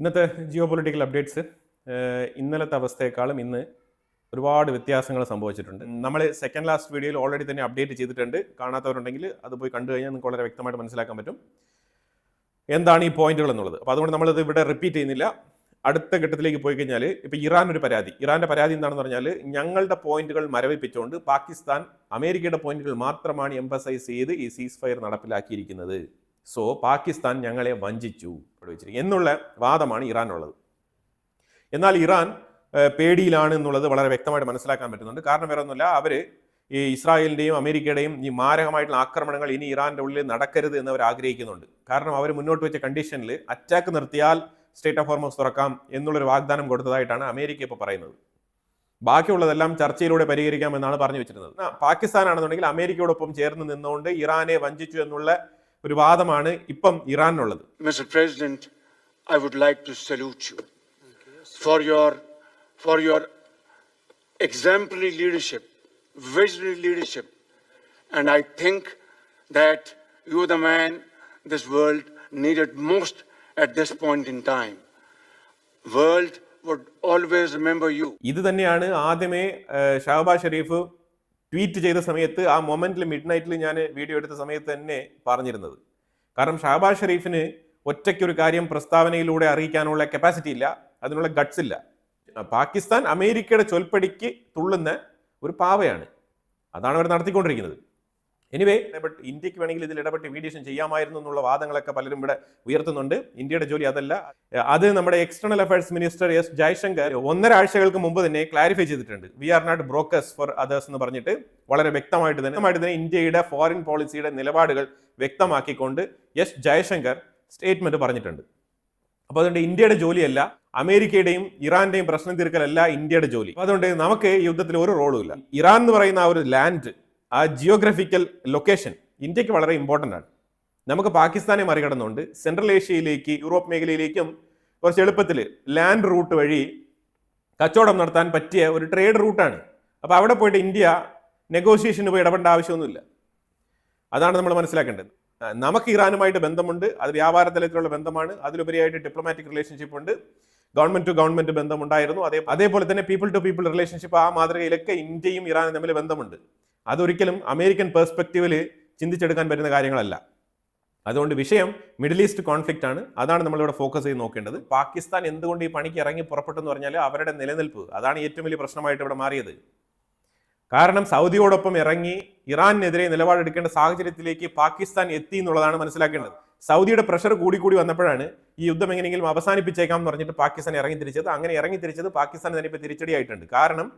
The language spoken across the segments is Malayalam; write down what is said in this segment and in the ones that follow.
ഇന്നത്തെ ജിയോ പൊളിറ്റിക്കൽ അപ്ഡേറ്റ്സ് ഇന്നലത്തെ അവസ്ഥയെക്കാളും ഇന്ന് ഒരുപാട് വ്യത്യാസങ്ങൾ സംഭവിച്ചിട്ടുണ്ട്. നമ്മൾ സെക്കൻഡ് ലാസ്റ്റ് വീഡിയോയിൽ ഓൾറെഡി തന്നെ അപ്ഡേറ്റ് ചെയ്തിട്ടുണ്ട്. കാണാത്തവരുണ്ടെങ്കിൽ അത് പോയി കണ്ടു കഴിഞ്ഞാൽ നിങ്ങൾക്ക് വളരെ വ്യക്തമായിട്ട് മനസ്സിലാക്കാൻ പറ്റും എന്താണ് ഈ പോയിന്റുകൾ എന്നുള്ളത്. അപ്പോൾ അതുകൊണ്ട് നമ്മളിത് ഇവിടെ റിപ്പീറ്റ് ചെയ്യുന്നില്ല. അടുത്ത ഘട്ടത്തിലേക്ക് പോയി കഴിഞ്ഞാൽ ഇപ്പോൾ ഇറാൻ്റെ പരാതി എന്താണെന്ന് പറഞ്ഞാൽ, ഞങ്ങളുടെ പോയിന്റുകൾ മരവിപ്പിച്ചുകൊണ്ട് പാകിസ്ഥാൻ അമേരിക്കയുടെ പോയിന്റുകൾ മാത്രമാണ് എംഫസൈസ് ചെയ്ത് ഈ സീസ് ഫയർ നടപ്പിലാക്കിയിരിക്കുന്നത്. സോ പാകിസ്ഥാൻ ഞങ്ങളെ വഞ്ചിച്ചു എന്നുള്ള വാദമാണ് ഇറാനുള്ളത്. എന്നാൽ ഇറാൻ പേടിയിലാണ് എന്നുള്ളത് വളരെ വ്യക്തമായിട്ട് മനസ്സിലാക്കാൻ പറ്റുന്നുണ്ട്. കാരണം വേറെ ഒന്നുമില്ല, അവർ ഈ ഇസ്രായേലിൻ്റെയും അമേരിക്കയുടെയും ഈ മാരകമായിട്ടുള്ള ആക്രമണങ്ങൾ ഇനി ഇറാൻ്റെ ഉള്ളിൽ നടക്കരുത് എന്ന് അവർ ആഗ്രഹിക്കുന്നുണ്ട്. കാരണം അവർ മുന്നോട്ട് വെച്ച കണ്ടീഷനിൽ അറ്റാക്ക് നിർത്തിയാൽ സ്റ്റേറ്റ് ഓഫ് ഹോർമോസ് തുറക്കാം എന്നുള്ളൊരു വാഗ്ദാനം കൊടുത്തതായിട്ടാണ് അമേരിക്ക ഇപ്പോൾ പറയുന്നത്. ബാക്കിയുള്ളതെല്ലാം ചർച്ചയിലൂടെ പരിഹരിക്കാമെന്നാണ് പറഞ്ഞു വെച്ചിരുന്നത്. പാകിസ്ഥാനാണെന്നുണ്ടെങ്കിൽ അമേരിക്കയോടൊപ്പം ചേർന്ന് നിന്നുകൊണ്ട് ഇറാനെ വഞ്ചിച്ചു എന്നുള്ള ഒരു വാദമാണ് ഇപ്പം ഇറാനുള്ളത്. Mr. President, I would like to salute you for your exemplary leadership, visionary leadership, and I think that you are the man this world needed most at this point in time. World would always remember you. ഇത് തന്നെയാണ് ആദ്യമേ ഷഹബാസ് ഷെരീഫ് ട്വീറ്റ് ചെയ്ത സമയത്ത്, ആ മൊമെന്റിൽ മിഡ് നൈറ്റിൽ ഞാൻ വീഡിയോ എടുത്ത സമയത്ത് തന്നെ പറഞ്ഞിരുന്നത്. കാരണം ഷഹബാസ് ഷെരീഫിന് ഒറ്റയ്ക്കൊരു കാര്യം പ്രസ്താവനയിലൂടെ അറിയിക്കാനുള്ള കപ്പാസിറ്റി ഇല്ല, അതിനുള്ള ഗട്ട്സ് ഇല്ല. പാകിസ്ഥാൻ അമേരിക്കയുടെ ചൊൽപ്പടിക്ക് തുള്ളുന്ന ഒരു പാവയാണ്. അതാണ് അവർ നടത്തിക്കൊണ്ടിരിക്കുന്നത്. എനിവേ, ഇന്ത്യക്ക് വേണമെങ്കിൽ ഇതിൽ ഇടപെട്ട് മീഡിയേഷൻ ചെയ്യാമായിരുന്നു എന്നുള്ള വാദങ്ങളൊക്കെ പലരും ഇവിടെ ഉയർത്തുന്നുണ്ട്. ഇന്ത്യയുടെ ജോലി അതല്ല. അത് നമ്മുടെ external affairs minister S Jaishankar 1.5 ആഴ്ചകൾക്ക് മുമ്പ് തന്നെ ക്ലാരിഫൈ ചെയ്തിട്ടുണ്ട്. We are not brokers for others എന്ന് പറഞ്ഞിട്ട് വളരെ വ്യക്തമായിട്ട് തന്നെ ഇന്ത്യയുടെ ഫോറിൻ പോളിസിയുടെ നിലപാടുകൾ വ്യക്തമാക്കിക്കൊണ്ട് എസ് ജയശങ്കർ സ്റ്റേറ്റ്മെന്റ് പറഞ്ഞിട്ടുണ്ട്. അപ്പോൾ അതുകൊണ്ട് ഇന്ത്യയുടെ ജോലിയല്ല, അമേരിക്കയുടെയും ഇറാന്റെയും പ്രശ്നം തീർക്കലല്ല ഇന്ത്യയുടെ ജോലി. അതുകൊണ്ട് നമുക്ക് ഈ യുദ്ധത്തിൽ ഒരു റോളും ഇല്ല. ഇറാൻ എന്ന് പറയുന്ന ആ ഒരു ലാൻഡ്, ആ ജിയോഗ്രഫിക്കൽ ലൊക്കേഷൻ ഇന്ത്യക്ക് വളരെ ഇമ്പോർട്ടൻ്റ് ആണ്. നമുക്ക് പാകിസ്ഥാനെ മറികടന്നുകൊണ്ട് സെൻട്രൽ ഏഷ്യയിലേക്ക്, യൂറോപ്പ് മേഖലയിലേക്കും കുറച്ച് എളുപ്പത്തിൽ ലാൻഡ് റൂട്ട് വഴി കച്ചവടം നടത്താൻ പറ്റിയ ഒരു ട്രേഡ് റൂട്ടാണ്. അപ്പോൾ അവിടെ പോയിട്ട് ഇന്ത്യ നെഗോഷിയേഷന് പോയി ഇടപെടേണ്ട ആവശ്യമൊന്നുമില്ല. അതാണ് നമ്മൾ മനസ്സിലാക്കേണ്ടത്. നമുക്ക് ഇറാനുമായിട്ട് ബന്ധമുണ്ട്, അത് വ്യാപാര തലത്തിലുള്ള ബന്ധമാണ്. അതിലുപരിയായിട്ട് ഡിപ്ലോമാറ്റിക് റിലേഷൻഷിപ്പ് ഉണ്ട്, ഗവൺമെന്റ് ടു ഗവൺമെന്റ് ബന്ധമുണ്ടായിരുന്നു. അതേപോലെ തന്നെ പീപ്പിൾ ടു പീപ്പിൾ റിലേഷൻഷിപ്പ്, ആ മാതൃകയിലൊക്കെ ഇന്ത്യയും ഇറാനും തമ്മിൽ ബന്ധമുണ്ട്. അതൊരിക്കലും അമേരിക്കൻ പെർസ്പെക്റ്റീവിൽ ചിന്തിച്ചെടുക്കാൻ പറ്റുന്ന കാര്യങ്ങളല്ല. അതുകൊണ്ട് വിഷയം മിഡിൽ ഈസ്റ്റ് കോൺഫ്ലിക്റ്റ് ആണ്. അതാണ് നമ്മളിവിടെ ഫോക്കസ് ചെയ്ത് നോക്കേണ്ടത്. പാകിസ്ഥാൻ എന്തുകൊണ്ട് ഈ പണിക്ക് ഇറങ്ങി പുറപ്പെട്ടെന്ന് പറഞ്ഞാൽ അവരുടെ നിലനിൽപ്പ്, അതാണ് ഏറ്റവും വലിയ പ്രശ്നമായിട്ട് ഇവിടെ മാറിയത്. കാരണം സൗദിയോടൊപ്പം ഇറങ്ങി ഇറാനെതിരെ നിലപാടെടുക്കേണ്ട സാഹചര്യത്തിലേക്ക് പാകിസ്ഥാൻ എത്തി എന്നുള്ളതാണ് മനസ്സിലാക്കേണ്ടത്. സൗദിയുടെ പ്രഷർ കൂടി വന്നപ്പോഴാണ് ഈ യുദ്ധം എങ്ങനെയെങ്കിലും അവസാനിപ്പിച്ചേക്കാം എന്ന് പറഞ്ഞിട്ട് പാകിസ്ഥാൻ ഇറങ്ങിത്തിരിച്ചത്. അങ്ങനെ ഇറങ്ങിത്തിരിച്ചത് പാകിസ്ഥാൻ തന്നെ ഇപ്പോൾ തിരിച്ചടിയായിട്ടുണ്ട്. കാരണം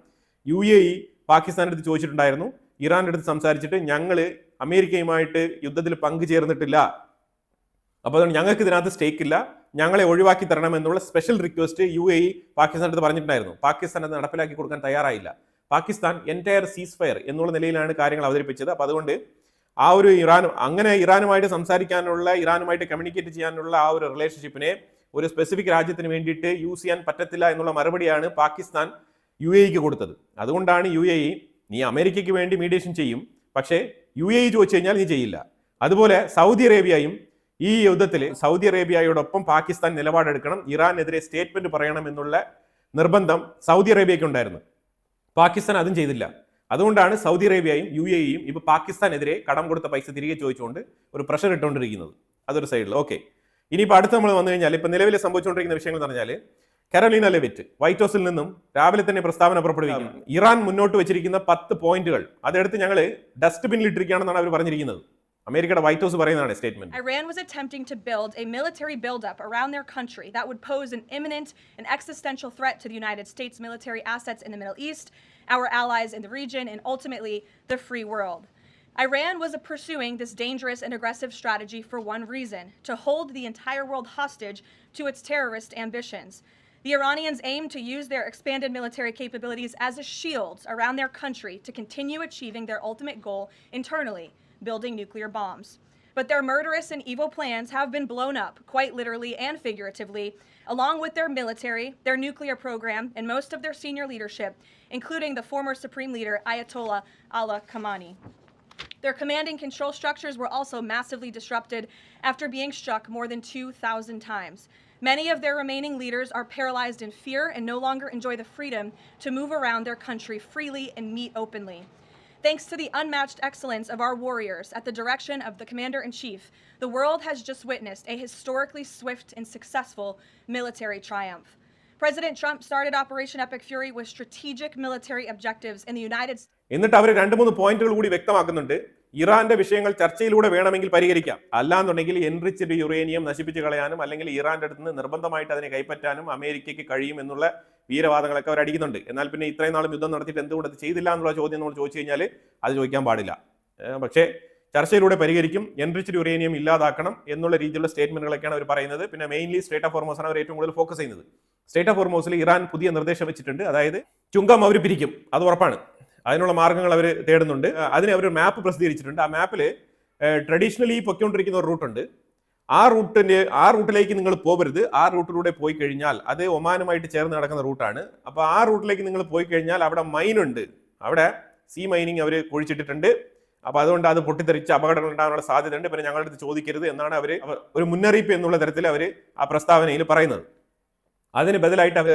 UAE പാകിസ്ഥാൻ്റെ അടുത്ത് ചോദിച്ചിട്ടുണ്ടായിരുന്നു, ഇറാൻ്റെ അടുത്ത് സംസാരിച്ചിട്ട് ഞങ്ങൾ അമേരിക്കയുമായിട്ട് യുദ്ധത്തിൽ പങ്കുചേർന്നിട്ടില്ല, അപ്പോൾ അതുകൊണ്ട് ഞങ്ങൾക്ക് ഇതിനകത്ത് സ്റ്റേക്ക് ഇല്ല, ഞങ്ങളെ ഒഴിവാക്കി തരണം എന്നുള്ള സ്പെഷ്യൽ റിക്വസ്റ്റ് UAE പാകിസ്ഥാൻ്റെ അടുത്ത് പറഞ്ഞിട്ടുണ്ടായിരുന്നു. പാകിസ്ഥാൻ അത് നടപ്പിലാക്കി കൊടുക്കാൻ തയ്യാറായില്ല. പാകിസ്ഥാൻ എൻറ്റയർ സീസ് ഫയർ എന്നുള്ള നിലയിലാണ് കാര്യങ്ങൾ അവതരിപ്പിച്ചത്. അപ്പോൾ അതുകൊണ്ട് ആ ഒരു ഇറാനുമായിട്ട് സംസാരിക്കാനുള്ള, ഇറാനുമായിട്ട് കമ്മ്യൂണിക്കേറ്റ് ചെയ്യാനുള്ള ആ ഒരു റിലേഷൻഷിപ്പിനെ ഒരു സ്പെസിഫിക് രാജ്യത്തിന് വേണ്ടിയിട്ട് യൂസ് ചെയ്യാൻ പറ്റത്തില്ല എന്നുള്ള മറുപടിയാണ് പാകിസ്ഥാൻ UAEക്ക് കൊടുത്തത്. അതുകൊണ്ടാണ് UAE, നീ അമേരിക്കയ്ക്ക് വേണ്ടി മീഡിയേഷൻ ചെയ്യും, പക്ഷേ UAE ചോദിച്ചു കഴിഞ്ഞാൽ നീ ചെയ്യില്ല. അതുപോലെ സൗദി അറേബ്യയും ഈ യുദ്ധത്തിൽ സൗദി അറേബ്യയോടൊപ്പം പാകിസ്ഥാൻ നിലപാടെടുക്കണം, ഇറാനെതിരെ സ്റ്റേറ്റ്മെന്റ് പറയണം എന്നുള്ള നിർബന്ധം സൗദി അറേബ്യയ്ക്ക് ഉണ്ടായിരുന്നു. പാകിസ്ഥാൻ അതും ചെയ്തില്ല. അതുകൊണ്ടാണ് സൗദി അറേബ്യയും UAEയും ഇപ്പോൾ പാകിസ്ഥാനെതിരെ കടം കൊടുത്ത പൈസ തിരികെ ചോദിച്ചുകൊണ്ട് ഒരു പ്രഷർ ഇട്ടുകൊണ്ടിരിക്കുന്നത്. അതൊരു സൈഡിൽ. ഓക്കെ, ഇനിയിപ്പോൾ അടുത്ത് നമ്മൾ വന്നു കഴിഞ്ഞാൽ ഇപ്പം നിലവിൽ സംഭവിച്ചുകൊണ്ടിരിക്കുന്ന വിഷയങ്ങൾ എന്ന് പറഞ്ഞാൽ, കരോലിന ലെവിറ്റ് വൈറ്റ് ഹൗസിൽ നിന്നും രാവിലെ തന്നെ പ്രസ്താവന പുറപ്പെടുവിക്കും. ഇറാൻ മുന്നോട്ട് വെച്ചിരിക്കുന്ന 10 പോയിന്റുകൾ അതെടുത്ത് ഞങ്ങൾ ഡസ്റ്റ്ബിന്നിൽ ഇട്ടിരിക്കുകയാണെന്നാണ് അവർ പറഞ്ഞിരിക്കുന്നത്. അമേരിക്കയുടെ വൈറ്റ് ഹൗസ് പറയുന്നതാണ് statement. Iran was attempting to build a military buildup around their country that would pose an imminent and existential threat to the United States military assets in the Middle East, our allies in the region, and ultimately the free world. Iran was pursuing this dangerous and aggressive strategy for one reason: to hold the entire world hostage to its terrorist ambitions. The Iranians aim to use their expanded military capabilities as a shield around their country to continue achieving their ultimate goal internally, building nuclear bombs. But their murderous and evil plans have been blown up, quite literally and figuratively, along with their military, their nuclear program, and most of their senior leadership, including the former Supreme Leader Ayatollah Ali Khamenei. Their command and control structures were also massively disrupted after being struck more than 2,000 times. Many of their remaining leaders are paralyzed in fear and no longer enjoy the freedom to move around their country freely and meet openly. Thanks to the unmatched excellence of our warriors at the direction of the Commander-in-Chief, the world has just witnessed a historically swift and successful military triumph. President Trump started Operation Epic Fury with strategic military objectives in the United States. എന്നിട്ട് അവർ 2-3 പോയിന്റുകൾ കൂടി വ്യക്തമാക്കുന്നുണ്ട്. ഇറാന്റെ വിഷയങ്ങൾ ചർച്ചയിലൂടെ വേണമെങ്കിൽ പരിഹരിക്കാം, അല്ലാന്നുണ്ടെങ്കിൽ എൻറിച്ച്ഡ് യുറേനിയം നശിപ്പിച്ച് കളയാനും അല്ലെങ്കിൽ ഇറാന്റെ അടുത്ത് നിന്ന് നിർബന്ധമായിട്ട് അതിനെ കൈപ്പറ്റാനും അമേരിക്കയ്ക്ക് കഴിയും എന്നുള്ള വീരവാദങ്ങളൊക്കെ അവർ അടിക്കുന്നുണ്ട്. എന്നാൽ പിന്നെ ഇത്രയും നാളും യുദ്ധം നടത്തിയിട്ട് എന്തുകൊണ്ട് അത് ചെയ്തില്ല എന്നുള്ള ചോദ്യം നമ്മൾ ചോദിച്ചു കഴിഞ്ഞാൽ അത് ചോദിക്കാൻ പാടില്ല. പക്ഷേ ചർച്ചയിലൂടെ പരിഹരിക്കും, എൻറിച്ച്ഡ് യുറേനിയം ഇല്ലാതാക്കണം എന്നുള്ള രീതിയിലുള്ള സ്റ്റേറ്റ്മെന്റുകളൊക്കെയാണ് അവർ പറയുന്നത്. പിന്നെ മെയിൻലി സ്ട്രേറ്റ് ഓഫ് ഹോർമോസ് ആണ് അവർ ഏറ്റവും കൂടുതൽ ഫോക്കസ് ചെയ്യുന്നത്. സ്ട്രേറ്റ് ഓഫ് ഹോർമോസിൽ ഇറാൻ പുതിയ നിർദ്ദേശം വെച്ചിട്ടുണ്ട്. അതായത് ചുങ്കം അവർ പിരിക്കും, അത് ഉറപ്പാണ്. അതിനുള്ള മാർഗ്ഗങ്ങൾ അവർ തേടുന്നുണ്ട്. അതിന് അവർ മാപ്പ് പ്രസിദ്ധീകരിച്ചിട്ടുണ്ട്. ആ മാപ്പിൽ ട്രഡീഷണലി പൊയ്ക്കൊണ്ടിരിക്കുന്ന ഒരു റൂട്ടുണ്ട്. ആ റൂട്ടിലേക്ക് നിങ്ങൾ പോകരുത്. ആ റൂട്ടിലൂടെ പോയി കഴിഞ്ഞാൽ അത് ഒമാനുമായിട്ട് ചേർന്ന് നടക്കുന്ന റൂട്ടാണ്. അപ്പോൾ ആ റൂട്ടിലേക്ക് നിങ്ങൾ പോയി കഴിഞ്ഞാൽ അവിടെ മൈനുണ്ട്, അവിടെ സീ മൈനിങ് അവർ കുഴിച്ചിട്ടിട്ടുണ്ട്. അപ്പോൾ അതുകൊണ്ട് അത് പൊട്ടിത്തെറിച്ച് അപകടങ്ങൾ ഉണ്ടാകാനുള്ള സാധ്യതയുണ്ട്. പിന്നെ ഞങ്ങളുടെ അടുത്ത് ചോദിക്കരുത് എന്നാണ് അവർ ഒരു മുന്നറിയിപ്പ് എന്നുള്ള തരത്തിൽ അവർ ആ പ്രസ്താവനയിൽ പറയുന്നത്. അതിന് ബദലായിട്ട് അവർ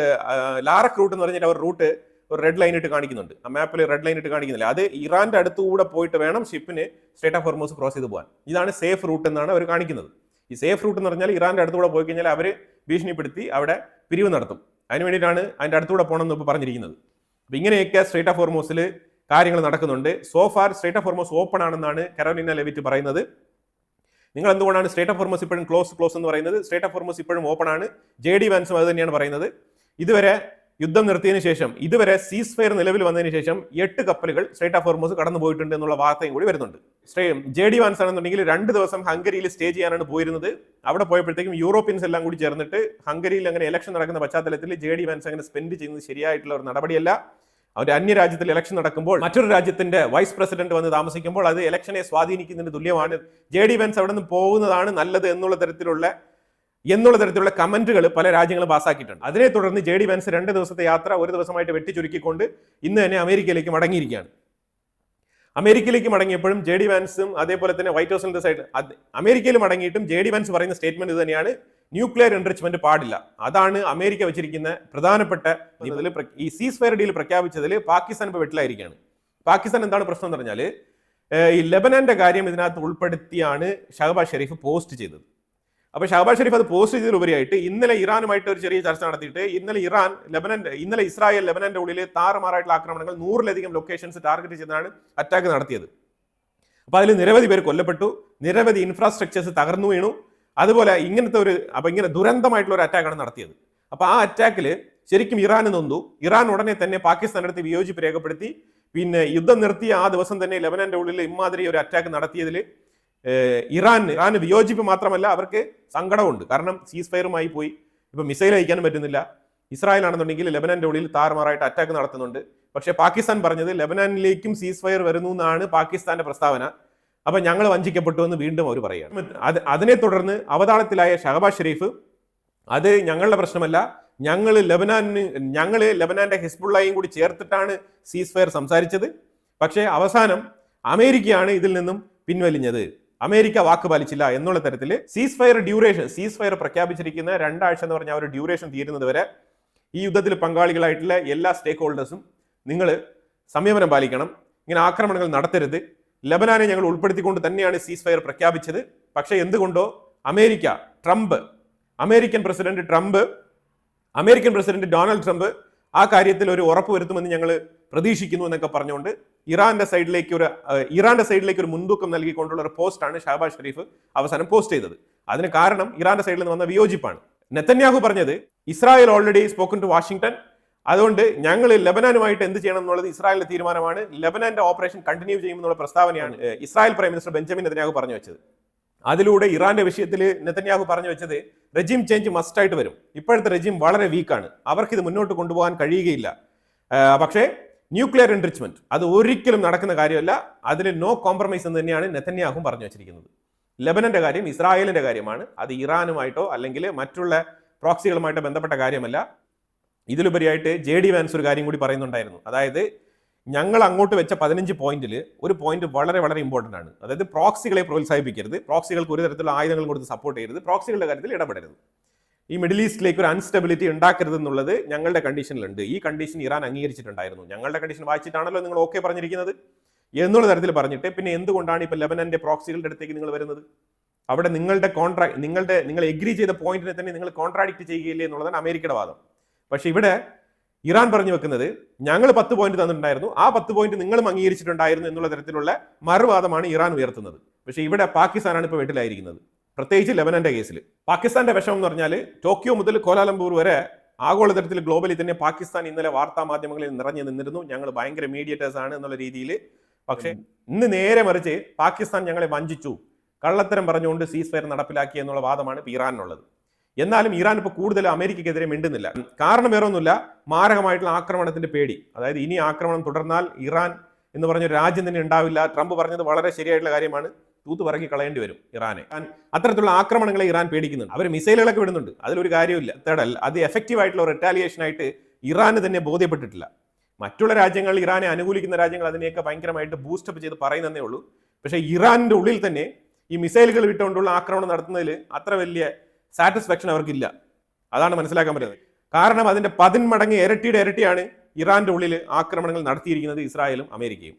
ലാറക് റൂട്ട് എന്ന് പറഞ്ഞിട്ട് അവർ റൂട്ട് ഒരു റെഡ് ലൈൻ ഇട്ട് കാണിക്കുന്നുണ്ട്. ആ മാപ്പിൽ റെഡ് ലൈൻ ഇട്ട് കാണിക്കുന്നില്ല. അത് ഇറാന്റെ അടുത്തുകൂടെ പോയിട്ട് വേണം ഷിപ്പിന് സ്ട്രേറ്റ് ഓഫ് ഹോർമോസ് ക്രോസ് ചെയ്ത് പോകാൻ. ഇതാണ് സേഫ് റൂട്ട് എന്നാണ് അവർ കാണിക്കുന്നത്. ഈ സേഫ് റൂട്ട് എന്ന് പറഞ്ഞാൽ ഇറാന്റെ അടുത്തുകൂടെ പോയി കഴിഞ്ഞാൽ അവർ ഭീഷണിപ്പെടുത്തി അവിടെ പിരിവ് നടത്തും. അതിന് വേണ്ടിയിട്ടാണ് അതിന്റെ അടുത്തുകൂടെ പോകണമെന്ന് ഇപ്പോൾ പറഞ്ഞിരിക്കുന്നത്. അപ്പോൾ ഇങ്ങനെയൊക്കെ സ്ട്രേറ്റ് ഓഫ് ഹോർമോസിൽ കാര്യങ്ങൾ നടക്കുന്നുണ്ട്. So far straight of Hormuz open ആണെന്നാണ് കരോലിന ലെവിറ്റ് പറയുന്നത്. നിങ്ങൾ എന്തുകൊണ്ടാണ് സ്ട്രേറ്റ് ഓഫ് ഹോർമോസ് ഇപ്പോഴും ക്ലോസ് എന്ന് പറയുന്നത്? സ്ട്രേറ്റ് ഓഫ് ഹോർമോസ് ഇപ്പോഴും ഓപ്പൺ ആണ്. JD വാൻസും അത് തന്നെയാണ് പറയുന്നത്. ഇതുവരെ യുദ്ധം നിർത്തിയതിനു ശേഷം, ഇതുവരെ സീസ് ഫയർ നിലവിൽ വന്നതിന് ശേഷം 8 കപ്പലുകൾ സ്ട്രേറ്റ് ഓഫ് ഹോർമോസ് കടന്നു പോയിട്ടുണ്ട് എന്നുള്ള വാർത്തയും കൂടി വരുന്നുണ്ട്. JD വാൻസ് ആണെന്നുണ്ടെങ്കിൽ 2 ദിവസം ഹംഗറിയിൽ സ്റ്റേ ചെയ്യാനാണ് പോയിരുന്നത്. അവിടെ പോയപ്പോഴത്തേക്കും യൂറോപ്യൻസ് എല്ലാം കൂടി ചേർന്നിട്ട് ഹംഗറിയിൽ അങ്ങനെ ഇലക്ഷൻ നടക്കുന്ന പശ്ചാത്തലത്തിൽ JD വാൻസ് അങ്ങനെ സ്പെൻഡ് ചെയ്യുന്നത് ശരിയായിട്ടുള്ള ഒരു നടപടിയല്ല. അവർ അന്യരാജ്യത്തിൽ ഇലക്ഷൻ നടക്കുമ്പോൾ മറ്റൊരു രാജ്യത്തിന്റെ വൈസ് പ്രസിഡന്റ് വന്ന് താമസിക്കുമ്പോൾ അത് ഇലക്ഷനെ സ്വാധീനിക്കുന്നതിന് തുല്യമാണ്. JD വാൻസ് അവിടെ നിന്ന് പോകുന്നതാണ് നല്ലത് എന്നുള്ള തരത്തിലുള്ള കമന്റുകൾ പല രാജ്യങ്ങളും പാസ്സാക്കിയിട്ടുണ്ട്. അതിനെ തുടർന്ന് JD വാൻസ് 2 ദിവസത്തെ യാത്ര ഒരു ദിവസമായിട്ട് വെട്ടിച്ചുരുക്കിക്കൊണ്ട് ഇന്ന് തന്നെ അമേരിക്കയിലേക്ക് മടങ്ങിയിരിക്കുകയാണ്. അമേരിക്കയിലേക്ക് മടങ്ങിയപ്പോഴും JD വാൻസും അതേപോലെ തന്നെ വൈറ്റ് ഹൗസിന്റെ സൈഡ് അമേരിക്കയിൽ മടങ്ങിയിട്ടും JD വാൻസ് പറയുന്ന സ്റ്റേറ്റ്മെന്റ് ഇത് തന്നെയാണ്: ന്യൂക്ലിയർ എൻറിച്ച്മെന്റ് പാടില്ല. അതാണ് അമേരിക്ക വെച്ചിരിക്കുന്ന പ്രധാനപ്പെട്ട ഈ സീസ് ഫയർ ഡീൽ പ്രഖ്യാപിച്ചതിൽ പാകിസ്ഥാൻ ഇപ്പോൾ വെട്ടിലായിരിക്കുകയാണ്. പാകിസ്ഥാൻ എന്താണ് പ്രശ്നം എന്ന് പറഞ്ഞാൽ ഈ ലെബനാന്റെ കാര്യം ഇതിനകത്ത് ഉൾപ്പെടുത്തിയാണ് ഷഹബാസ് ഷെരീഫ് പോസ്റ്റ് ചെയ്തത്. അപ്പോൾ ഷഹബാസ് ഷെരീഫ് അത് പോസ്റ്റ് ചെയ്തതിലുപരിയായിട്ട് ഇന്നലെ ഇറാനുമായിട്ട് ഒരു ചെറിയ ചർച്ച നടത്തിയിട്ട് ഇന്നലെ ഇസ്രായേൽ ലെബനാന്റെ ഉള്ളിൽ താറുമാറായിട്ടുള്ള ആക്രമണങ്ങൾ 100-ലധികം ലൊക്കേഷൻസ് ടാർഗറ്റ് ചെയ്താണ് അറ്റാക്ക് നടത്തിയത്. അപ്പോൾ അതിൽ നിരവധി പേര് കൊല്ലപ്പെട്ടു, നിരവധി ഇൻഫ്രാസ്ട്രക്ചേഴ്സ് തകർന്നു വീണു. അതുപോലെ ഇങ്ങനെ ദുരന്തമായിട്ടുള്ള ഒരു അറ്റാക്കാണ് നടത്തിയത്. അപ്പോൾ ആ അറ്റാക്കിൽ ശരിക്കും ഇറാന് നൊന്തു. ഇറാൻ ഉടനെ തന്നെ പാകിസ്ഥാൻ്റെ അടുത്ത് വിയോജിപ്പ് രേഖപ്പെടുത്തി. പിന്നെ യുദ്ധം നിർത്തിയ ആ ദിവസം തന്നെ ലെബനാന്റെ ഉള്ളിൽ ഇമാതിരി ഒരു അറ്റാക്ക് നടത്തിയതിൽ ഇറാന് വിയോജിപ്പ് മാത്രമല്ല, അവർക്ക് സങ്കടമുണ്ട്. കാരണം സീസ് ഫയറുമായി പോയി, ഇപ്പൊ മിസൈൽ അയക്കാനും പറ്റുന്നില്ല. ഇസ്രായേൽ ആണെന്നുണ്ടെങ്കിൽ ലെബനാന്റെ ഉള്ളിൽ താറുമാറായിട്ട് അറ്റാക്ക് നടത്തുന്നുണ്ട്. പക്ഷേ പാകിസ്ഥാൻ പറഞ്ഞത് ലെബനാനിലേക്കും സീസ് ഫയർ വരുന്നു എന്നാണ് പാകിസ്ഥാന്റെ പ്രസ്താവന. അപ്പൊ ഞങ്ങൾ വഞ്ചിക്കപ്പെട്ടു എന്ന് വീണ്ടും അവർ പറയുകയാണ്. അതിനെ തുടർന്ന് അവതാളത്തിലായ ഷഹബാസ് ഷെരീഫ് അത് ഞങ്ങളുടെ പ്രശ്നമല്ല, ഞങ്ങൾ ലെബനാന്റെ ഹിസ്ബുള്ളയും കൂടി ചേർത്തിട്ടാണ് സീസ് ഫയർ സംസാരിച്ചത്. പക്ഷേ അവസാനം അമേരിക്കയാണ് ഇതിൽ നിന്നും പിൻവലിഞ്ഞത്, അമേരിക്ക വാക്ക് പാലിച്ചില്ല എന്നുള്ള തരത്തിൽ സീസ് ഫയർ പ്രഖ്യാപിച്ചിരിക്കുന്ന 2 ആഴ്ച എന്ന് പറഞ്ഞ ഒരു ഡ്യൂറേഷൻ തീരുന്നത് വരെ ഈ യുദ്ധത്തിൽ പങ്കാളികളായിട്ടുള്ള എല്ലാ സ്റ്റേക്ക് ഹോൾഡേഴ്സും നിങ്ങൾ സംയമനം പാലിക്കണം, ഇങ്ങനെ ആക്രമണങ്ങൾ നടത്തരുത്. ലെബനാനെ ഞങ്ങൾ ഉൾപ്പെടുത്തിക്കൊണ്ട് തന്നെയാണ് സീസ് ഫയർ പ്രഖ്യാപിച്ചത്. പക്ഷേ എന്തുകൊണ്ടോ അമേരിക്കൻ പ്രസിഡന്റ് ഡൊണാൾഡ് ട്രംപ് ആ കാര്യത്തിൽ ഒരു ഉറപ്പ് വരുത്തുമെന്ന് ഞങ്ങൾ പ്രതീക്ഷിക്കുന്നു എന്നൊക്കെ പറഞ്ഞുകൊണ്ട് ഇറാന്റെ സൈഡിലേക്ക് ഒരു മുൻതൂക്കം നൽകിക്കൊണ്ടുള്ള ഒരു പോസ്റ്റാണ് ഷഹബാസ് ഷെരീഫ് അവസാനം പോസ്റ്റ് ചെയ്തത്. അതിന് കാരണം ഇറാന്റെ സൈഡിൽ നിന്ന് വന്ന വിയോജിപ്പാണ്. നെതന്യാഹു പറഞ്ഞത് Israel already spoken to Washington, അതുകൊണ്ട് ഞങ്ങൾ ലെബനാനുമായിട്ട് എന്ത് ചെയ്യണം എന്നുള്ളത് ഇസ്രായേലിന്റെ തീരുമാനമാണ്, ലെബനാന്റെ ഓപ്പറേഷൻ കണ്ടിന്യൂ ചെയ്യുമെന്നുള്ള പ്രസ്താവനയാണ് Israel prime minister Benjamin Netanyahu പറഞ്ഞു വെച്ചത്. അതിലൂടെ ഇറാന്റെ വിഷയത്തിൽ നെതന്യാഹു പറഞ്ഞു വെച്ചത് റെജിം ചേഞ്ച് മസ്റ്റായിട്ട് വരും. ഇപ്പോഴത്തെ റെജിം വളരെ വീക്കാണ്, അവർക്ക് ഇത് മുന്നോട്ട് കൊണ്ടുപോകാൻ കഴിയുകയില്ല. പക്ഷേ ന്യൂക്ലിയർ എൻറിച്ച്മെന്റ് അത് ഒരിക്കലും നടക്കുന്ന കാര്യമല്ല, അതിൽ നോ കോംപ്രമൈസ് എന്ന് തന്നെയാണ് നെതന്യാഹു പറഞ്ഞു വെച്ചിരിക്കുന്നത്. ലെബനന്റെ കാര്യം ഇസ്രായേലിന്റെ കാര്യമാണ്, അത് ഇറാനുമായിട്ടോ അല്ലെങ്കിൽ മറ്റുള്ള പ്രോക്സികളുമായിട്ടോ ബന്ധപ്പെട്ട കാര്യമല്ല. ഇതിലുപരിയായിട്ട് JD വാൻസ് ഒരു കാര്യം കൂടി പറയുന്നുണ്ടായിരുന്നു. അതായത് ഞങ്ങൾ അങ്ങോട്ട് വെച്ച 15 പോയിന്റിൽ ഒരു പോയിന്റ് വളരെ വളരെ ഇമ്പോർട്ടന്റ് ആണ്. അതായത് പ്രോക്സികളെ പ്രോത്സാഹിപ്പിക്കരുത്, പ്രോക്സികൾക്ക് ഒരു തരത്തിലുള്ള ആയുധങ്ങളും കൊടുത്ത് സപ്പോർട്ട് ചെയ്യരുത്, പ്രോക്സികളുടെ കാര്യത്തിൽ ഇടപെടരുത്. ഈ മിഡിൽ ഈസ്റ്റിലേക്ക് ഒരു അൺസ്റ്റെബിലിറ്റി ഉണ്ടാക്കരുതെന്നുള്ളത് ഞങ്ങളുടെ കണ്ടീഷനിലുണ്ട്. ഈ കണ്ടീഷൻ ഇറാൻ അംഗീകരിച്ചിട്ടുണ്ടായിരുന്നു. ഞങ്ങളുടെ കണ്ടീഷൻ വായിച്ചിട്ടാണല്ലോ നിങ്ങൾ ഓക്കെ പറഞ്ഞിരിക്കുന്നത് എന്നുള്ള തരത്തിൽ പറഞ്ഞിട്ട് പിന്നെ എന്തുകൊണ്ടാണ് ഇപ്പോൾ ലെബനന്റെ പ്രോക്സികളുടെ അടുത്തേക്ക് നിങ്ങൾ വരുന്നത്? അവിടെ നിങ്ങളുടെ നിങ്ങൾ എഗ്രി ചെയ്ത പോയിന്റിനെ തന്നെ നിങ്ങൾ കോൺട്രാഡിക്ട് ചെയ്യുകയില്ലേ എന്നുള്ളതാണ് അമേരിക്കയുടെ വാദം. പക്ഷെ ഇവിടെ ഇറാൻ പറഞ്ഞു വെക്കുന്നത് ഞങ്ങൾ 10 പോയിന്റ് തന്നിട്ടുണ്ടായിരുന്നു, ആ 10 പോയിന്റ് നിങ്ങളും അംഗീകരിച്ചിട്ടുണ്ടായിരുന്നു എന്നുള്ള തരത്തിലുള്ള മറുവാദമാണ് ഇറാൻ ഉയർത്തുന്നത്. പക്ഷേ ഇവിടെ പാകിസ്ഥാനാണ് ഇപ്പോൾ വെട്ടിലായിരിക്കുന്നത്, പ്രത്യേകിച്ച് ലെബനന്റെ കേസിൽ. പാകിസ്ഥാന്റെ വിഷമം എന്ന് പറഞ്ഞാൽ ടോക്കിയോ മുതൽ കോലാലംപൂർ വരെ ആഗോളതലത്തിൽ ഗ്ലോബലി തന്നെ പാകിസ്ഥാൻ ഇന്നലെ വാർത്താ മാധ്യമങ്ങളിൽ നിറഞ്ഞു നിന്നിരുന്നു, ഞങ്ങൾ ഭയങ്കര മീഡിയേറ്റേഴ്സ് ആണ് എന്നുള്ള രീതിയിൽ. പക്ഷേ ഇന്ന് നേരെ മറിച്ച് പാകിസ്ഥാൻ ഞങ്ങളെ വഞ്ചിച്ചു, കള്ളത്തരം പറഞ്ഞുകൊണ്ട് സീസ് ഫയർ നടപ്പിലാക്കി എന്നുള്ള വാദമാണ് ഇപ്പോൾ ഇറാനുള്ളത്. എന്നാലും ഇറാൻ ഇപ്പോൾ കൂടുതൽ അമേരിക്കക്കെതിരെ മിണ്ടുന്നില്ല. കാരണം വേറെ ഒന്നുമില്ല, മാരകമായിട്ടുള്ള ആക്രമണത്തിന്റെ പേടി. അതായത് ഇനി ആക്രമണം തുടർന്നാൽ ഇറാൻ എന്ന് പറഞ്ഞ രാജ്യം തന്നെ ഉണ്ടാവില്ല. ട്രംപ് പറഞ്ഞത് വളരെ ശരിയായിട്ടുള്ള കാര്യമാണ്, തൂത്ത് പറക്കി കളയേണ്ടി വരും ഇറാനെ. അത്തരത്തിലുള്ള ആക്രമണങ്ങളെ ഇറാൻ പേടിക്കുന്നുണ്ട്. അവർ മിസൈലുകളൊക്കെ വിടുന്നുണ്ട്, അതിലൊരു കാര്യമില്ല. അത് എഫക്റ്റീവ് ആയിട്ടുള്ള റിറ്റാലിയേഷൻ ആയിട്ട് ഇറാന് തന്നെ ബോധ്യപ്പെട്ടിട്ടില്ല. മറ്റുള്ള രാജ്യങ്ങൾ, ഇറാനെ അനുകൂലിക്കുന്ന രാജ്യങ്ങൾ അതിനെയൊക്കെ ഭയങ്കരമായിട്ട് ബൂസ്റ്റപ്പ് ചെയ്ത് പറയുന്നതേ ഉള്ളൂ. പക്ഷേ ഇറാനിന്റെ ഉള്ളിൽ തന്നെ ഈ മിസൈലുകൾ വിട്ടുകൊണ്ടുള്ള ആക്രമണം നടത്തുന്നതിൽ അത്ര വലിയ സാറ്റിസ്ഫാക്ഷൻ അവർക്കില്ല. അതാണ് മനസ്സിലാക്കാൻ പറ്റുന്നത്. കാരണം അതിന്റെ 10 മടങ്ങ് ഇരട്ടിയാണ് ഇറാന്റെ ഉള്ളിൽ ആക്രമണങ്ങൾ നടത്തിയിരിക്കുന്നത് ഇസ്രായേലും അമേരിക്കയും.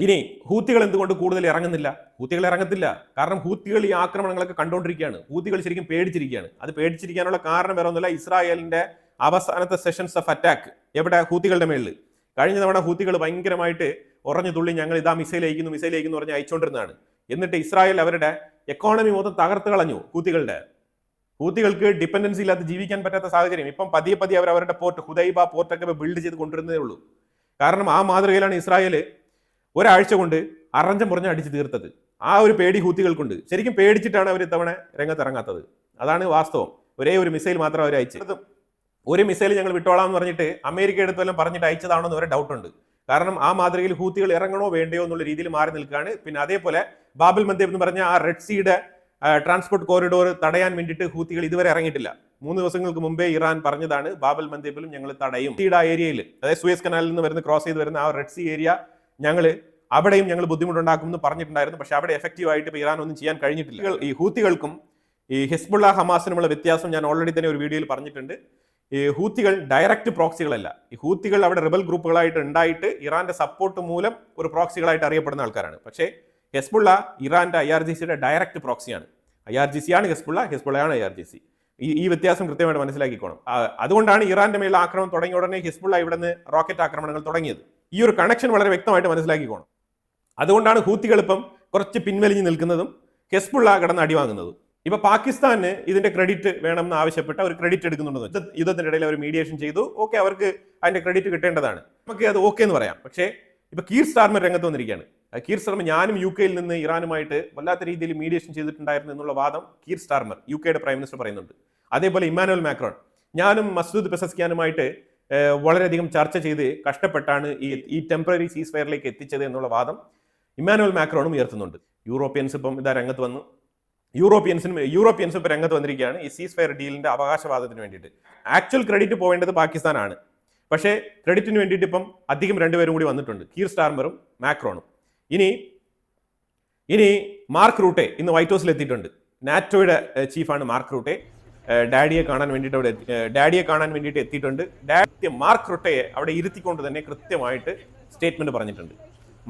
ഇനി ഹൂത്തികൾ എന്തുകൊണ്ട് കൂടുതൽ ഇറങ്ങുന്നില്ല? ഹൂത്തികൾ ഇറങ്ങത്തില്ല, കാരണം ഹൂത്തികൾ ഈ ആക്രമണങ്ങളൊക്കെ കണ്ടുകൊണ്ടിരിക്കുകയാണ്. ഹൂത്തികൾ ശരിക്കും പേടിച്ചിരിക്കുകയാണ്. അത് പേടിച്ചിരിക്കാനുള്ള കാരണം വേറെ ഒന്നുമില്ല, ഇസ്രായേലിന്റെ അവസാനത്തെ സെഷൻസ് ഓഫ് അറ്റാക്ക് എവിടെ? ഹൂത്തികളുടെ മേളിൽ. കഴിഞ്ഞ തവണ ഹൂത്തികൾ ഭയങ്കരമായിട്ട് ഉറഞ്ഞു തുള്ളി ഞങ്ങൾ ഇതാ മിസൈൽ അയക്കുന്നു പറഞ്ഞ് അയച്ചുകൊണ്ടിരുന്നതാണ്. എന്നിട്ട് ഇസ്രായേൽ അവരുടെ എക്കോണമി മൊത്തം തകർത്ത് കളഞ്ഞു. ഹൂത്തികൾക്ക് ഡിപ്പെൻഡൻസി ഇല്ലാതെ ജീവിക്കാൻ പറ്റാത്ത സാഹചര്യം. ഇപ്പം പതിയെ അവർ അവരുടെ പോർട്ട് ഹുദൈബ പോർട്ടൊക്കെ ബിൽഡ് ചെയ്ത് കൊണ്ടുവരുന്നതേ ഉള്ളൂ. കാരണം ആ മാതൃകയിലാണ് ഇസ്രായേൽ ഒരാഴ്ച കൊണ്ട് അറഞ്ചം പുറഞ്ഞ് അടിച്ചു തീർത്തത്. ആ ഒരു പേടി ഹൂത്തികൾക്കുണ്ട്. ശരിക്കും പേടിച്ചിട്ടാണ് അവർ ഇത്തവണ രംഗത്തിറങ്ങാത്തത്. അതാണ് വാസ്തവം. ഒരേ ഒരു മിസൈൽ മാത്രം അവർ അയച്ചത്. ഒരു മിസൈൽ ഞങ്ങൾ വിട്ടോളാം എന്ന് പറഞ്ഞിട്ട് അമേരിക്ക എടുത്തെല്ലാം പറഞ്ഞിട്ട് അയച്ചതാണോ എന്ന് വരെ ഡൗട്ടുണ്ട്. കാരണം ആ മാതൃകയിൽ ഹൂത്തികൾ ഇറങ്ങണോ വേണ്ടയോ എന്നുള്ള രീതിയിൽ മാറി നിൽക്കുകയാണ്. പിന്നെ അതേപോലെ ബാബൽ മന്ദേബ് എന്ന് പറഞ്ഞ ആ റെഡ് സീയുടെ ട്രാൻസ്പോർട്ട് കോറിഡോർ തടയാൻ വേണ്ടിയിട്ട് ഹൂത്തികൾ ഇതുവരെ ഇറങ്ങിയിട്ടില്ല. 3 ദിവസങ്ങൾക്ക് മുമ്പേ ഇറാൻ പറഞ്ഞതാണ് ബാബൽ മന്ദേബിലും ഞങ്ങൾ തടയും. സീയുടെ ആ ഏരിയയിൽ, അതായത് സൂയസ് കനാലിൽ നിന്ന് ക്രോസ് ചെയ്ത് വരുന്ന ആ റെഡ് സീ ഏരിയ അവിടെയും ഞങ്ങൾ ബുദ്ധിമുട്ടുണ്ടാക്കുമെന്ന് പറഞ്ഞിട്ടുണ്ടായിരുന്നു. പക്ഷെ അവിടെ എഫക്റ്റീവ് ആയിട്ട് ഇപ്പോൾ ഇറാൻ ഒന്നും ചെയ്യാൻ കഴിഞ്ഞിട്ടില്ല. ഈ ഹൂത്തികൾക്കും ഈ ഹിസ്ബുള്ള ഹമാസിനുമുള്ള വ്യത്യാസം ഞാൻ ഓൾറെഡി തന്നെ ഒരു വീഡിയോയിൽ പറഞ്ഞിട്ടുണ്ട്. ഈ ഹൂത്തികൾ ഡയറക്റ്റ് പ്രോക്സികളല്ല. ഈ ഹൂത്തികൾ അവിടെ റിബൽ ഗ്രൂപ്പുകളായിട്ട് ഉണ്ടായിട്ട് ഇറാന്റെ സപ്പോർട്ട് മൂലം ഒരു പ്രോക്സികളായിട്ട് അറിയപ്പെടുന്ന ആൾക്കാരാണ്. പക്ഷേ ഹെസ്ബുള്ള ഇറാന്റെ IRGCയുടെ ഡയറക്റ്റ് പ്രോക്സിയാണ്. IRGC ആണ് ഹെസ്ബുള്ളയാണ് IRGC. ഈ വ്യത്യാസം കൃത്യമായിട്ട് മനസ്സിലാക്കിക്കോണം. അതുകൊണ്ടാണ് ഇറാന്റെ മേലുള്ള ആക്രമണം തുടങ്ങിയ ഉടനെ ഹിസ്ബുള്ള ഇവിടെ നിന്ന് റോക്കറ്റ് ആക്രമണങ്ങൾ തുടങ്ങിയത്. ഈ ഒരു കണക്ഷൻ വളരെ വ്യക്തമായിട്ട് മനസ്സിലാക്കിക്കോണം. അതുകൊണ്ടാണ് ഹൂത്തികൾ ഇപ്പം കുറച്ച് പിൻവലിഞ്ഞ് നിൽക്കുന്നതും ഹെസ്ബുള്ള കിടന്ന് അടിവാങ്ങുന്നതും. ഇപ്പൊ പാകിസ്ഥാന് ഇതിന്റെ ക്രെഡിറ്റ് വേണമെന്ന് ആവശ്യപ്പെട്ട ഒരു ക്രെഡിറ്റ് എടുക്കുന്നുണ്ടെന്ന്. യുദ്ധത്തിന്റെ ഇടയിൽ അവർ മീഡിയേഷൻ ചെയ്തു, ഓക്കെ, അവർക്ക് അതിന്റെ ക്രെഡിറ്റ് കിട്ടേണ്ടതാണ്, നമുക്ക് അത് ഓക്കെ എന്ന് പറയാം. പക്ഷേ ഇപ്പൊ കീർ സ്റ്റാർമർ രംഗത്ത് വന്നിരിക്കുകയാണ്. കീർ സ്റ്റാർമർ ഞാനും UK നിന്ന് ഇറാനുമായിട്ട് വല്ലാത്ത രീതിയിൽ മീഡിയേഷൻ ചെയ്തിട്ടുണ്ടായിരുന്നു എന്നുള്ള വാദം കീർ സ്റ്റാർമർ UKയുടെ പ്രൈം മിനിസ്റ്റർ പറയുന്നുണ്ട്. അതേപോലെ ഇമ്മാനുവൽ മാക്രോൺ ഞാനും മസൂദ് പെസസ്കിയാനുമായിട്ട് വളരെയധികം ചർച്ച ചെയ്ത് കഷ്ടപ്പെട്ടാണ് ഈ ടെമ്പററി സീസ് ഫയറിലേക്ക് എത്തിച്ചത് എന്നുള്ള വാദം ഇമ്മാനുവൽ മാക്രോണും ഉയർത്തുന്നുണ്ട്. യൂറോപ്യൻസ് ഇപ്പം ഇതാ രംഗത്ത് വന്നു. യൂറോപ്യൻസും ഇപ്പം രംഗത്ത് വന്നിരിക്കുകയാണ് ഈ സീസ് ഫയർ ഡീലിന്റെ അവകാശവാദത്തിന് വേണ്ടിയിട്ട്. ആക്ച്വൽ ക്രെഡിറ്റ് പോവേണ്ടത് പാകിസ്ഥാനാണ്. പക്ഷേ ക്രെഡിറ്റിന് വേണ്ടിയിട്ട് ഇപ്പം അധികം 2 പേരും കൂടി വന്നിട്ടുണ്ട്, കീർ സ്റ്റാർമറും മാക്രോണും. ഇനി മാർക്ക് റൂട്ടെ ഇന്ന് വൈറ്റ് ഹൗസിൽ എത്തിയിട്ടുണ്ട്. നാറ്റോയുടെ ചീഫാണ് മാർക്ക് റൂട്ടെ. ഡാഡിയെ കാണാൻ വേണ്ടിയിട്ട് എത്തിയിട്ടുണ്ട്. മാർക്ക് റൂട്ടയെ അവിടെ ഇരുത്തിക്കൊണ്ട് തന്നെ കൃത്യമായിട്ട് സ്റ്റേറ്റ്മെന്റ് പറഞ്ഞിട്ടുണ്ട്.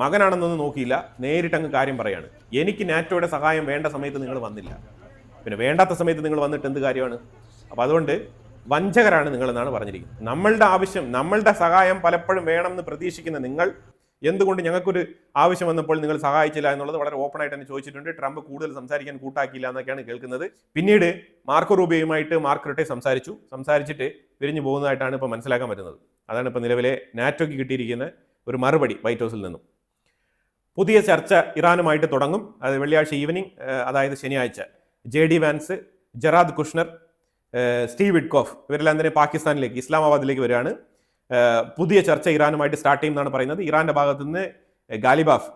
മകനാണെന്നൊന്നും നോക്കിയില്ല, നേരിട്ട് അങ്ങ് കാര്യം പറയാണ്. എനിക്ക് നാറ്റോയുടെ സഹായം വേണ്ട സമയത്ത് നിങ്ങൾ വന്നില്ല, പിന്നെ വേണ്ടാത്ത സമയത്ത് നിങ്ങൾ വന്നിട്ട് എന്ത് കാര്യമാണ്? അപ്പോൾ അതുകൊണ്ട് വഞ്ചകരാണ് നിങ്ങളെന്നാണ് പറഞ്ഞിരിക്കുന്നത്. നമ്മളുടെ ആവശ്യം, നമ്മളുടെ സഹായം പലപ്പോഴും വേണമെന്ന് പ്രതീക്ഷിക്കുന്ന നിങ്ങൾ എന്തുകൊണ്ട് ഞങ്ങൾക്കൊരു ആവശ്യം വന്നപ്പോൾ നിങ്ങൾ സഹായിച്ചില്ല എന്നുള്ളത് വളരെ ഓപ്പൺ ആയിട്ട് തന്നെ ചോദിച്ചിട്ടുണ്ട്. ട്രംപ് കൂടുതൽ സംസാരിക്കാൻ കൂട്ടാക്കിയില്ല എന്നൊക്കെയാണ് കേൾക്കുന്നത്. പിന്നീട് മാർക്കോ റൂബിയോയുമായിട്ട് മാർക്ക് റൂട്ടെ സംസാരിച്ചിട്ട് പിരിഞ്ഞു പോകുന്നതായിട്ടാണ് ഇപ്പോൾ മനസ്സിലാക്കാൻ പറ്റുന്നത്. അതാണ് ഇപ്പോൾ നിലവിലെ നാറ്റോയ്ക്ക് കിട്ടിയിരിക്കുന്ന ഒരു മറുപടി വൈറ്റ് ഹൗസിൽ നിന്നും. പുതിയ ചർച്ച ഇറാനുമായിട്ട് തുടങ്ങും. അത് വെള്ളിയാഴ്ച ഈവനിങ്, അതായത് ശനിയാഴ്ച. JD Vance, Jared Kushner, Steve Witkoff ഇവരെല്ലാം തന്നെ പാകിസ്ഥാനിലേക്ക്, ഇസ്ലാമാബാദിലേക്ക് വരികയാണ്. പുതിയ ചർച്ച ഇറാനുമായിട്ട് സ്റ്റാർട്ട് ചെയ്യുമെന്നാണ് പറയുന്നത്. ഇറാന്റെ ഭാഗത്തു നിന്ന്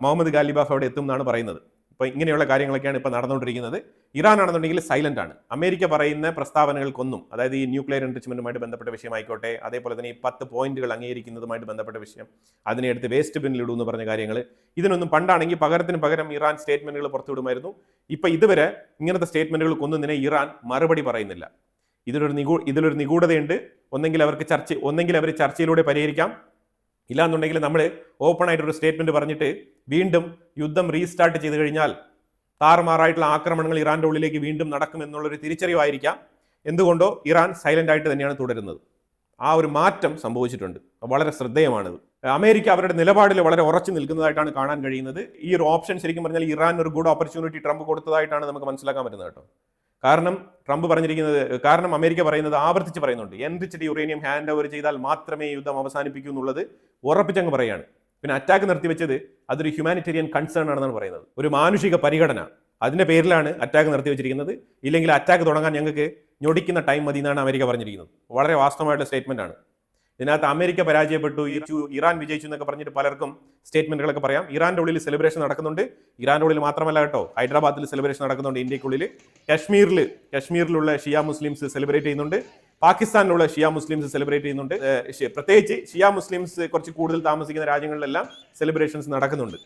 മുഹമ്മദ് ഗാലിബാഫ് അവിടെ എത്തും എന്നാണ് പറയുന്നത്. ഇപ്പോൾ ഇങ്ങനെയുള്ള കാര്യങ്ങളൊക്കെയാണ് ഇപ്പോൾ നടന്നുകൊണ്ടിരിക്കുന്നത്. ഇറാൻ ആണെന്നുണ്ടെങ്കിൽ സൈലന്റ് ആണ്. അമേരിക്ക പറയുന്ന പ്രസ്താവനകൾക്കൊന്നും, അതായത് ഈ ന്യൂക്ലിയർ എൻറിച്ച്മെന്റുമായിട്ട് ബന്ധപ്പെട്ട വിഷയമായിക്കോട്ടെ, അതേപോലെ തന്നെ ഈ 10 പോയിന്റുകൾ അംഗീകരിക്കുന്നതുമായിട്ട് ബന്ധപ്പെട്ട വിഷയം, അതിനെ എടുത്ത് വേസ്റ്റ് ബിന്നിലിടൂ എന്ന് പറഞ്ഞ കാര്യങ്ങൾ, ഇതിനൊന്നും പണ്ടാണെങ്കിൽ പകരത്തിന് പകരം ഇറാൻ സ്റ്റേറ്റ്മെന്റുകൾ പുറത്തുവിടുമായിരുന്നു. ഇപ്പൊ ഇതുവരെ ഇങ്ങനത്തെ സ്റ്റേറ്റ്മെന്റുകൾക്കൊന്നും ഇറാൻ മറുപടി പറയുന്നില്ല. ഇതിലൊരു നിഗൂഢതയുണ്ട്. ഒന്നെങ്കിൽ അവർ ചർച്ചയിലൂടെ പരിഹരിക്കാം, ഇല്ലാന്നുണ്ടെങ്കിൽ നമ്മൾ ഓപ്പൺ ആയിട്ടൊരു സ്റ്റേറ്റ്മെന്റ് പറഞ്ഞിട്ട് വീണ്ടും യുദ്ധം റീസ്റ്റാർട്ട് ചെയ്ത് കഴിഞ്ഞാൽ താറുമാറായിട്ടുള്ള ആക്രമണങ്ങൾ ഇറാന്റെ ഉള്ളിലേക്ക് വീണ്ടും നടക്കുമെന്നുള്ളൊരു തിരിച്ചറിവായിരിക്കാം എന്തുകൊണ്ടോ ഇറാൻ സൈലന്റ് ആയിട്ട് തന്നെയാണ് തുടരുന്നത്. ആ ഒരു മാറ്റം സംഭവിച്ചിട്ടുണ്ട്, വളരെ ശ്രദ്ധേയമാണിത്. അമേരിക്ക അവരുടെ നിലപാടിൽ വളരെ ഉറച്ചു നിൽക്കുന്നതായിട്ടാണ് കാണാൻ കഴിയുന്നത്. ഈ ഒരു ഓപ്ഷൻ ശരിക്കും പറഞ്ഞാൽ ഇറാൻ ഒരു ഗുഡ് ഓപ്പർച്യൂണിറ്റി ട്രംപ് കൊടുത്തതായിട്ടാണ് നമുക്ക് മനസ്സിലാക്കാൻ പറ്റുന്നത് കേട്ടോ. കാരണം അമേരിക്ക പറയുന്നത് ആവർത്തിച്ച് പറയുന്നുണ്ട്, എൻറിച്ച്ഡ് യുറേനിയം ഹാൻഡ് ഓവർ ചെയ്താൽ മാത്രമേ യുദ്ധം അവസാനിപ്പിക്കൂ എന്നുള്ളത് ഉറപ്പിച്ചങ്ങ് പറയുകയാണ്. പിന്നെ അറ്റാക്ക് നിർത്തിവെച്ചത് അതൊരു ഹ്യൂമാനിറ്റേറിയൻ കൺസേൺ ആണെന്നാണ് പറയുന്നത്, ഒരു മാനുഷിക പരിഗണന. അതിന്റെ പേരിലാണ് അറ്റാക്ക് നിർത്തിവെച്ചിരിക്കുന്നത്. ഇല്ലെങ്കിൽ അറ്റാക്ക് തുടങ്ങാൻ ഞങ്ങൾക്ക് ഞൊടിക്കുന്ന ടൈം മതി എന്നാണ് അമേരിക്ക പറഞ്ഞിരിക്കുന്നത്. വളരെ വാസ്തവമായിട്ടുള്ള സ്റ്റേറ്റ്മെന്റ് ആണ്. ഇതിനകത്ത് അമേരിക്ക പരാജയപ്പെട്ടു, ഇറാൻ വിജയിച്ചു എന്നൊക്കെ പറഞ്ഞിട്ട് പലർക്കും സ്റ്റേറ്റ്മെന്റുകളൊക്കെ പറയാം. ഇറാന്റെ ഉള്ളിൽ സെലിബ്രേഷൻ നടക്കുന്നുണ്ട്. ഇറാന്റെ ഉള്ളിൽ മാത്രമല്ല കേട്ടോ, ഹൈദരാബാദിൽ സെലിബ്രേഷൻ നടക്കുന്നുണ്ട്. ഇന്ത്യക്കുള്ളിൽ കശ്മീരിലുള്ള ഷിയ മുസ്ലിംസ് സെലിബ്രേറ്റ് ചെയ്യുന്നുണ്ട്. പാകിസ്ഥാനിലുള്ള ഷിയ മുസ്ലിംസ് സെലിബ്രേറ്റ് ചെയ്യുന്നുണ്ട്. പ്രത്യേകിച്ച് ഷിയ മുസ്ലിംസ് കുറച്ച് കൂടുതൽ താമസിക്കുന്ന രാജ്യങ്ങളിലെല്ലാം സെലിബ്രേഷൻസ് നടക്കുന്നുണ്ട്.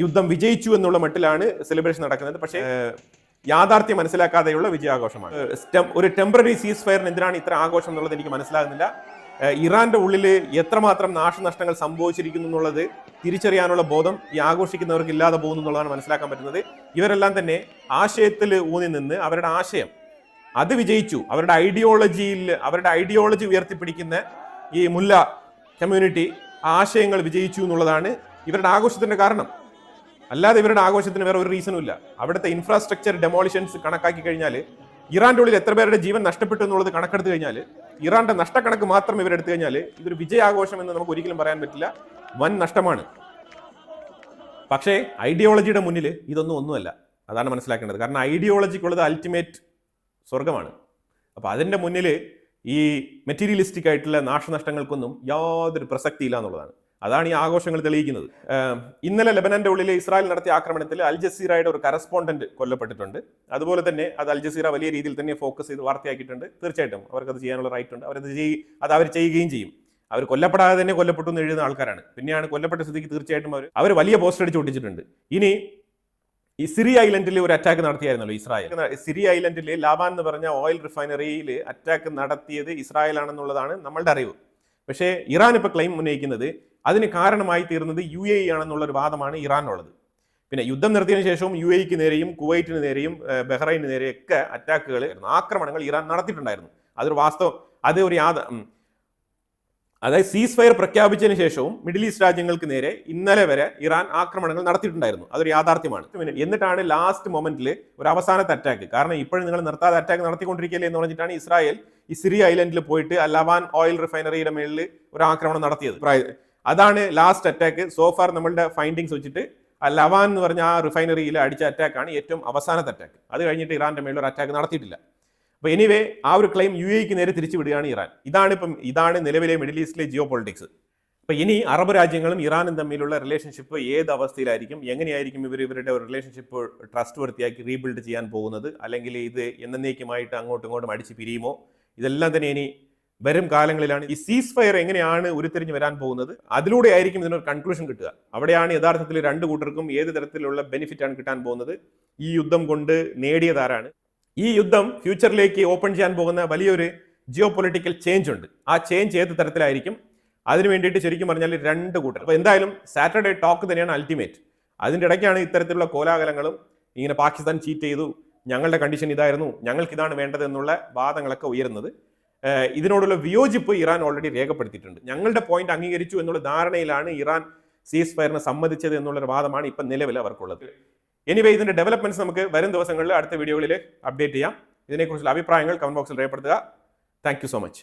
യുദ്ധം വിജയിച്ചു എന്നുള്ള മട്ടിലാണ് സെലിബ്രേഷൻ നടക്കുന്നത്. പക്ഷേ യാഥാർത്ഥ്യം മനസ്സിലാക്കാതെയുള്ള വിജയാഘോഷമാണ്. ഒരു ടെമ്പററി സീസ് ഫയറിന് എന്തിനാണ് ഇത്ര ആഘോഷം എന്നുള്ളത് എനിക്ക് മനസ്സിലാകുന്നില്ല. ഇറാന്റെ ഉള്ളിൽ എത്രമാത്രം നാശനഷ്ടങ്ങൾ സംഭവിച്ചിരിക്കുന്നു എന്നുള്ളത് തിരിച്ചറിയാനുള്ള ബോധം ഈ ആഘോഷിക്കുന്നവർക്ക് ഇല്ലാതെ പോകുന്നു എന്നുള്ളതാണ് മനസ്സിലാക്കാൻ പറ്റുന്നത്. ഇവരെല്ലാം തന്നെ ആശയത്തിൽ ഊന്നി നിന്ന് അവരുടെ ആശയം അത് വിജയിച്ചു, അവരുടെ ഐഡിയോളജി ഉയർത്തിപ്പിടിക്കുന്ന ഈ മുല്ല കമ്മ്യൂണിറ്റി ആശയങ്ങൾ വിജയിച്ചു എന്നുള്ളതാണ് ഇവരുടെ ആഘോഷത്തിന്റെ കാരണം. അല്ലാതെ ഇവരുടെ ആഘോഷത്തിന് വേറെ ഒരു റീസണും ഇല്ല. അവിടുത്തെ ഇൻഫ്രാസ്ട്രക്ചർ ഡെമോളിഷൻസ് കണക്കാക്കി കഴിഞ്ഞാൽ ഇറാന്റെ ഉള്ളിൽ എത്ര പേരുടെ ജീവൻ നഷ്ടപ്പെട്ടു എന്നുള്ളത് കണക്കെടുത്ത് കഴിഞ്ഞാൽ, ഇറാന്റെ നഷ്ടക്കണക്ക് മാത്രം ഇവരെടുത്തു കഴിഞ്ഞാൽ ഇതൊരു വിജയാഘോഷം എന്ന് നമുക്ക് ഒരിക്കലും പറയാൻ പറ്റില്ല, വൻ നഷ്ടമാണ്. പക്ഷേ ഐഡിയോളജിയുടെ മുന്നിൽ ഇതൊന്നും ഒന്നുമല്ല, അതാണ് മനസ്സിലാക്കേണ്ടത്. കാരണം ഐഡിയോളജിക്കുള്ളത് അൾട്ടിമേറ്റ് സ്വർഗമാണ്. അപ്പോൾ അതിൻ്റെ മുന്നിൽ ഈ മെറ്റീരിയലിസ്റ്റിക് ആയിട്ടുള്ള നാശനഷ്ടങ്ങൾക്കൊന്നും യാതൊരു പ്രസക്തിയില്ല എന്നുള്ളതാണ്. അതാണ് ഈ ആഘോഷങ്ങൾ തെളിയിക്കുന്നത്. ഇന്നലെ ലെബനന്റെ ഉള്ളിൽ ഇസ്രായേൽ നടത്തിയ ആക്രമണത്തിൽ അൽ ജസീറയുടെ ഒരു കറസ്പോണ്ടന്റ് കൊല്ലപ്പെട്ടിട്ടുണ്ട്. അതുപോലെ തന്നെ അത് അൽ ജസീറ വലിയ രീതിയിൽ തന്നെ ഫോക്കസ് ചെയ്ത് വാർത്തയാക്കിയിട്ടുണ്ട്. തീർച്ചയായിട്ടും അവർക്കത് ചെയ്യാനുള്ള റൈറ്റ് ഉണ്ട്, അവർ ചെയ്യുകയും ചെയ്യും. അവർ കൊല്ലപ്പെടാതെ തന്നെ കൊല്ലപ്പെട്ടു എന്ന് എഴുതുന്ന ആൾക്കാരാണ്. പിന്നെയാണ് കൊല്ലപ്പെട്ട സ്ഥിതിക്ക് തീർച്ചയായിട്ടും അവർ വലിയ പോസ്റ്റർ അടിച്ച് ഒട്ടിച്ചിട്ടുണ്ട്. ഇനി ഈ സിറി ഐലൻഡിൽ ഒരു അറ്റാക്ക് നടത്തിയായിരുന്നല്ലോ ഇസ്രായേൽ. സിറി ഐലൻഡിൽ ലാബാൻ എന്ന് പറഞ്ഞ ഓയിൽ റിഫൈനറിയിൽ അറ്റാക്ക് നടത്തിയത് ഇസ്രായേൽ ആണെന്നുള്ളതാണ് നമ്മളുടെ അറിവ്. പക്ഷേ ഇറാൻ ഇപ്പോൾ ക്ലെയിം ഉന്നയിക്കുന്നത് അതിന് കാരണമായി തീർന്നത് UAE ആണെന്നുള്ളൊരു വാദമാണ് ഇറാനുള്ളത്. പിന്നെ യുദ്ധം നിർത്തിയതിനു ശേഷവും UAEക്ക് നേരെയും കുവൈറ്റിന് നേരെയും ബഹ്റൈന് നേരെയൊക്കെ ആക്രമണങ്ങൾ ഇറാൻ നടത്തിയിട്ടുണ്ടായിരുന്നു. അതൊരു വാസ്തവം. അതായത് സീസ് ഫയർ പ്രഖ്യാപിച്ചതിന് ശേഷവും മിഡിൽ ഈസ്റ്റ് രാജ്യങ്ങൾക്ക് നേരെ ഇന്നലെ വരെ ഇറാൻ ആക്രമണങ്ങൾ നടത്തിയിട്ടുണ്ടായിരുന്നു. അതൊരു യാഥാർത്ഥ്യമാണ്. എന്നിട്ടാണ് ലാസ്റ്റ് മൊമെന്റിൽ ഒരു അവസാനത്തെ അറ്റാക്ക്, കാരണം ഇപ്പോഴും നിങ്ങൾ നിർത്താതെ അറ്റാക്ക് നടത്തിക്കൊണ്ടിരിക്കുകയല്ലേ എന്ന് പറഞ്ഞിട്ടാണ് ഇസ്രായേൽ ഈ സിറി ഐലൻഡിൽ പോയിട്ട് ലവാൻ ഓയിൽ റിഫൈനറിയുടെ മേളിൽ ഒരു ആക്രമണം നടത്തിയത്. അതാണ് ലാസ്റ്റ് അറ്റാക്ക്. സോഫാർ നമ്മളുടെ ഫൈൻഡിങ്സ് വെച്ചിട്ട് ലവാൻ എന്ന് പറഞ്ഞ ആ റിഫൈനറിയിൽ അടിച്ച അറ്റാക്കാണ് ഏറ്റവും അവസാനത്തെ അറ്റാക്ക്. അത് കഴിഞ്ഞിട്ട് ഇറാന്റെ മേളിൽ ഒരു അറ്റാക്ക് നടത്തിയിട്ടില്ല. അപ്പോൾ എനിവേ ആ ഒരു ക്ലെയിം UAEക്ക് നേരെ തിരിച്ചു വിടുകയാണ് ഇറാൻ. ഇതാണ് നിലവിലെ മിഡിൽ ഈസ്റ്റിലെ ജിയോ പൊളിറ്റിക്സ്. അപ്പോൾ ഇനി അറബ് രാജ്യങ്ങളും ഇറാനും തമ്മിലുള്ള റിലേഷൻഷിപ്പ് ഏത് അവസ്ഥയിലായിരിക്കും, എങ്ങനെയായിരിക്കും ഇവരുടെ റിലേഷൻഷിപ്പ് ട്രസ്റ്റ് വർത്തിയാക്കി റീബിൽഡ് ചെയ്യാൻ പോകുന്നത്, അല്ലെങ്കിൽ ഇത് എന്നേക്കുമായിട്ട് അങ്ങോട്ടും ഇങ്ങോട്ടും അടിച്ച് പിരിയുമോ, ഇതെല്ലാം തന്നെ ഇനി വരും കാലങ്ങളിലാണ്. ഈ സീസ് ഫയർ എങ്ങനെയാണ് ഉരുത്തിരിഞ്ഞ് വരാൻ പോകുന്നത്, അതിലൂടെ ആയിരിക്കും ഇതിനൊരു കൺക്ലൂഷൻ കിട്ടുക. അവിടെയാണ് യഥാർത്ഥത്തിൽ രണ്ട് കൂട്ടർക്കും ഏത് തരത്തിലുള്ള ബെനിഫിറ്റ് ആണ് കിട്ടാൻ പോകുന്നത്, ഈ യുദ്ധം കൊണ്ട് നേടിയതാരാണ്. ഈ യുദ്ധം ഫ്യൂച്ചറിലേക്ക് ഓപ്പൺ ചെയ്യാൻ പോകുന്ന വലിയൊരു ജിയോ പൊളിറ്റിക്കൽ ചേഞ്ച് ഉണ്ട്. ആ ചേഞ്ച് ഏത് തരത്തിലായിരിക്കും, അതിന് വേണ്ടിയിട്ട് ശരിക്കും പറഞ്ഞാൽ രണ്ട് കൂട്ടർ. അപ്പോൾ എന്തായാലും സാറ്റർഡേ ടോക്ക് തന്നെയാണ് അൾട്ടിമേറ്റ്. അതിൻ്റെ ഇടയ്ക്കാണ് ഇത്തരത്തിലുള്ള കോലാഹലങ്ങളും, ഇങ്ങനെ പാകിസ്ഥാൻ ചീറ്റ് ചെയ്തു, ഞങ്ങളുടെ കണ്ടീഷൻ ഇതായിരുന്നു, ഞങ്ങൾക്ക് ഇതാണ് വേണ്ടത് എന്നുള്ള വാദങ്ങളൊക്കെ ഉയരുന്നത്. ഇതിനോടുള്ള വിയോജിപ്പ് ഇറാൻ ഓൾറെഡി രേഖപ്പെടുത്തിയിട്ടുണ്ട്. ഞങ്ങളുടെ പോയിന്റ് അംഗീകരിച്ചു എന്നുള്ള ധാരണയിലാണ് ഇറാൻ സീസ് ഫയറിനെ സമ്മതിച്ചത് എന്നുള്ളൊരു വാദമാണ് ഇപ്പം നിലവിൽ അവർക്കുള്ളത്. എനിവേ ഇതിന്റെ ഡെവലപ്മെന്റ്സ് നമുക്ക് വരും ദിവസങ്ങളിൽ അടുത്ത വീഡിയോകളിൽ അപ്ഡേറ്റ് ചെയ്യാം. ഇതിനെക്കുറിച്ചുള്ള അഭിപ്രായങ്ങൾ കമന്റ് ബോക്സിൽ രേഖപ്പെടുത്തുക. Thank you so much.